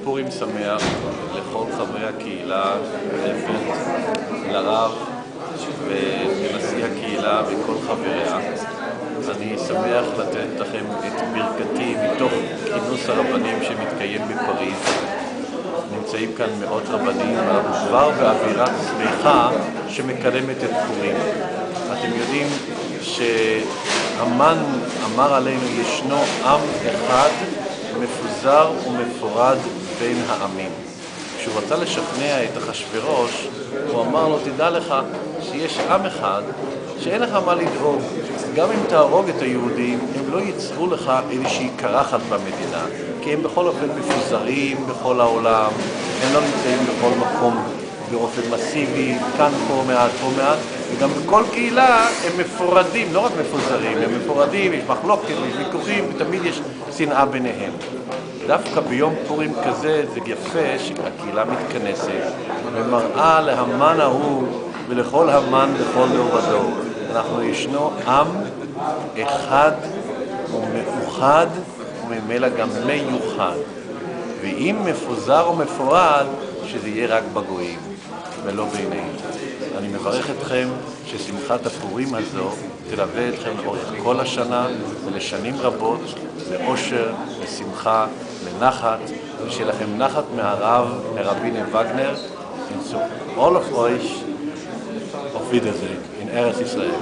פורים שמח לכל חברי הקהילה, לרב ולנשיא הקהילה וכל חבריה. אני שמח לתת לכם את ברכתי מתוך כינוס הרבנים שמתקיים בפריז. נמצאים כאן מאות רבנים, אנחנו כבר באווירת שמחה שמקדמת את פורים. אתם יודעים שהמן אמר עלינו ישנו עם אחד מפוזר ומפורד בין העמים. כשהוא רצה לשכנע את אחשוורוש, הוא אמר לו, תדע לך שיש עם אחד שאין לך מה לדאוג. גם אם תהרוג את היהודים, הם לא ייצרו לך איזושהי קרחת במדינה, כי הם בכל אופן מפוזרים בכל העולם, הם לא נמצאים בכל מקום באופן מסיבי, כאן פה מעט, פה מעט, וגם בכל קהילה הם מפורדים, לא רק מפוזרים, הם מפורדים, יש מחלוקת, יש ויכוחים, ותמיד יש שנאה ביניהם. דווקא ביום פורים כזה זה יפה שהקהילה מתכנסת ומראה להמן ההוא ולכל המן בכל דור ודור. אנחנו ישנו עם אחד ומאוחד וממילא גם מיוחד. ואם מפוזר ומפורד, שזה יהיה רק בגויים ולא בינינו. אני מברך אתכם ששמחת הפורים הזו תלווה אתכם לאורך כל השנה ולשנים רבות, לאושר, לשמחה, לנחת, ושיהיה לכם נחת מהרב, מרבינה וגנר, all of euch auf Wiedersehen in Eretz Israel.